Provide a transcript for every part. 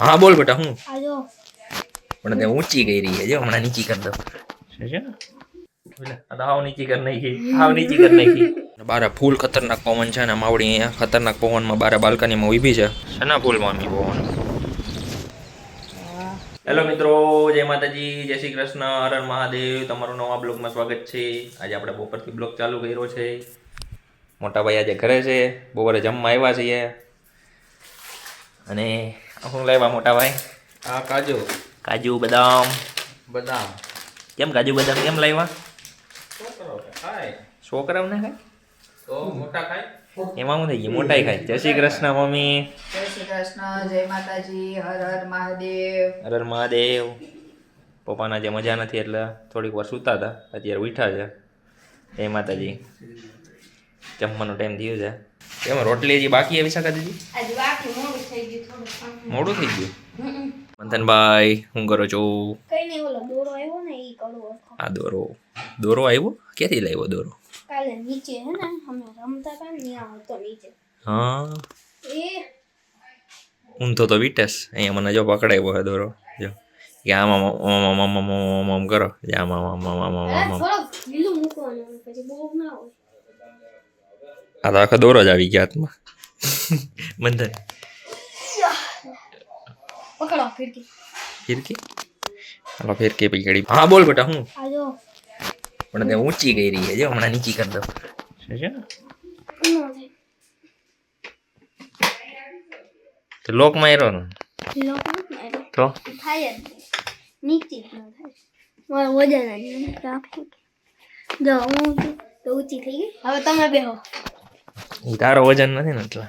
હા બોલ બેટા હું આજો પણ તે ઊંચી ગઈ રહી છે જો હમણાં નીચી કરી દઉં છે ને આ તો હાવ નીચી કરી નાખી હાવ નીચી કરી નાખી બારે ફૂલ ખતરનાક પવન છે ને માવડી અહીંયા ખતરનાક પવનમાં બારે બાલ્કનીમાં ઊભી છે શેના ફૂલ મામી પવન હેલો મિત્રો જય માતાજી જય શ્રી કૃષ્ણ હર હર મહાદેવ તમારું નવા બ્લોગમાં સ્વાગત છે આજે આપણે બપોરથી બ્લોગ ચાલુ કર્યો છે મોટા ભાઈ આજે ઘરે છે બપોરે જમવા આવ્યા છીએ અને શું લાવ્યા મોટા ભાઈ આ કાજુ કાજુ બદામ બદામ કેમ કાજુ બદામ કેમ લાવ્યા છોકરો ખાય છોકરાઓને ખાય તો મોટા ખાય એમાં શું થઈ ગયું મોટાઈ ખાય જય શ્રી કૃષ્ણ મમ્મી જય શ્રી કૃષ્ણ જય માતાજી હર હર મહાદેવ હર હર મહાદેવ પપ્પાના જે મજા નથી એટલે થોડીક વાર સૂતા હતા અત્યારે ઉઠ્યા છે જય માતાજી જમવાનો ટાઈમ થયો છે એમાં રોટલી હજી બાકી આવી શકે દીદી આજે બાકી મોડું થઈ ગયું થોડું મોડું થઈ ગયું મંથનભાઈ શું કરો છો કઈ નહીં ઓલો દોરો આવ્યો ને ઈ કડવો આ દોરો આવ્યો ક્યાંથી લાવ્યો દોરો કાલે નીચે હે ને અમે રમતા હતા ને ત્યાં હતો નીચે હા એ ઊંધો તો વિટેશ અહીંયા મને જો પકડાવ્યો છે દોરો જો કે આમ કરો આમ થોડોક લીલું મૂકવાનું પછી બહુ ના હોય આ તો આખો દોરો જ આવી ગયા હાથમાં મંથન પકડો ફિરકી ફિરકી હાલો ફિરકી પકડી હા બોલ બેટા હું આજો પણ તે ઊંચી ગઈ રહી છે જો હમણાં નીચી કરી દઉં છે નો થાય તો લોક માર્યો ને લોક નથી માર્યો તો થાય જ નહીં. નીચે જ ન થાય મારું વજન જ નહીં રાખે જો હું તો ઊંચી થઈ ગઈ હવે તમે બેહો ઈ તારો વજન નથી ને એટલે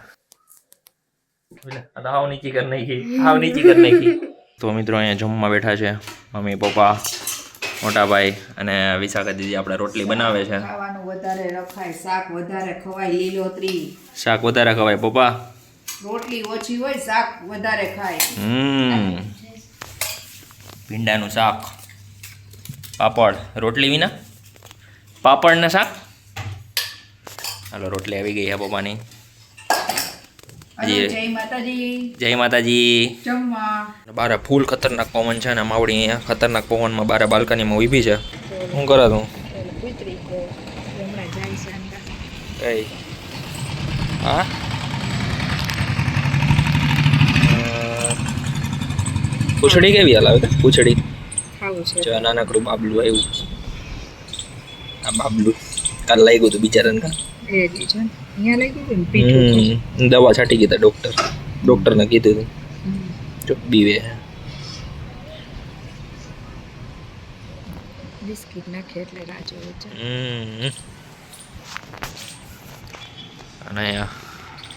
આ તો હાવ નીચી કરી નાખી હાવ નીચી કરી નાખી તો મિત્રો અહીંયા જમવા બેઠા છે મમ્મી પપ્પા મોટા ભાઈ અને વિશાખા દીદી આપણે રોટલી બનાવે છે ખાવાનું વધારે રખાય શાક વધારે ખવાય લીલોતરી શાક વધારે ખવાય પપ્પા રોટલી ઓછી હોય શાક વધારે ખાય ભીંડાનું શાક પાપડ રોટલી વિના પાપડ ને શાક હાલો રોટલી આવી ગઈ છે પપ્પાની અને જય માતાજી જય માતાજી જમવા બારે ફૂલ ખતરનાક પવન છે ને માવડી અહીંયા ખતરનાક પવનમાં બારે બાલ્કનીમાં ઊભી છે શું કરે તું કુતરી હમણાં જાય છે અંદર. કઈ હા પૂછડી કેવી હાલ આવે પૂછડી ખાવું છે જો નાનકડું બાબલું આવ્યું આ બાબલું કાલ લાગ્યું હતું બિચારાને કા એ જ છે અહીંયા લઈ ગયું ને પીઠું દવા છાંટી ગઈ ડોક્ટરને કીધું હતું જો બીવે બિસ્કિટ નાખે એટલે રાજો છે અને અહીંયા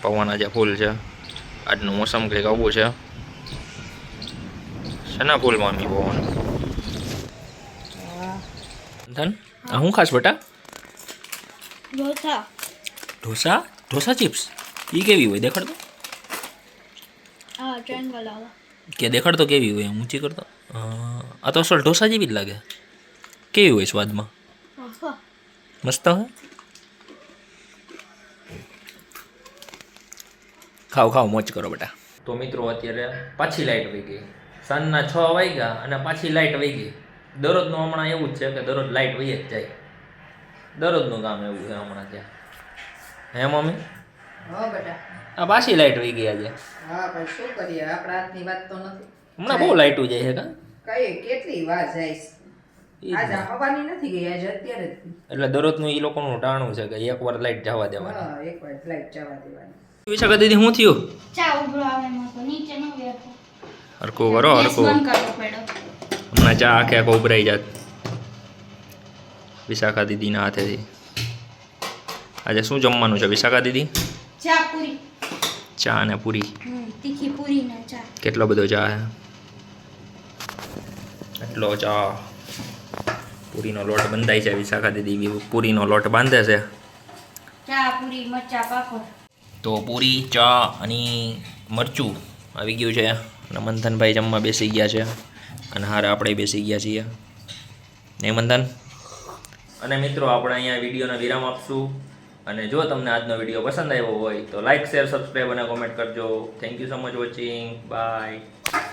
પવન આજે ફૂલ છે આજનું મોસમ કંઈક આવું છે શેના ફૂલ મામી પવન ધન આ શું ખાસ બેટા ઢોસા ઢોસા ચિપ્સ એ કેવી હોય દેખાડતો હા ટ્રાયંગલ આવે કે દેખાડતો કેવી હોય એમ ઊંચી કરતો આ તો અસલ ઢોસા જેવી જ લાગે કેવી હોય સ્વાદમાં આહા મસ્ત હોય ખાવ મોજ કરો બેટા તો મિત્રો અત્યારે પાછી લાઈટ વહી ગઈ સાંજના 6 વાગ્યા અને પાછી લાઈટ વહી ગઈ દરરોજનું હમણાં એવું જ છે કે દરરોજ લાઈટ વહી જ જાય દરરોજનું કામ એવું છે હમણાં ત્યાં હે મમ્મી હો બેટા આ પાછી લાઈટ વહી ગઈ આજે હા પણ શું કરીએ આપણા હાથની વાત તો નથી હમણાં બહુ લાઈટો જાય છે કા કઈ કેટલી વાર જાય છે ઈ જ આજ ને. હવાની નથી ગઈ આજ અત્યારે જ. એટલે દરરોજનું એ લોકોનું ટાણું છે કે એકવાર લાઈટ જવા દેવાની હા એક વાર ફ્લાઇટ જવા દેવાની વિશાખા દીદી શું થયું ચા ઉભરો આવે એમાં તો નીચે ન બેઠો હરખું કરો ગેસ હરખું બંધ કરવો પડ્યો હમણાં ચા આખે આખો ઉભરાઈ જાત વિશાખા દીદીના હાથેથી આજે શું જમવાનું છે વિશાખા દીદી ચા પૂરી ચા અને પૂરી તીખી પૂરી ને ચા કેટલો બધો ચા છે એટલો ચા પૂરીનો લોટ બંધાય છે વિશાખા દીદી પૂરીનો લોટ બાંધે છે ચા પૂરી મરચા પાપડ તો પૂરી ચા અને મરચું આવી ગયું છે અને મંથનભાઈ જમવા બેસી ગયા છે અને હારે આપણે બેસી ગયા છીએ નહીં મંથન અને મિત્રો આપણે અહીંયા વિડીયોનો વિરામ આપશું અને જો તમને આજનો વિડીયો પસંદ આવ્યો હોય તો લાઇક શેર સબસ્ક્રાઈબ અને કોમેન્ટ કરજો thank you so much watching bye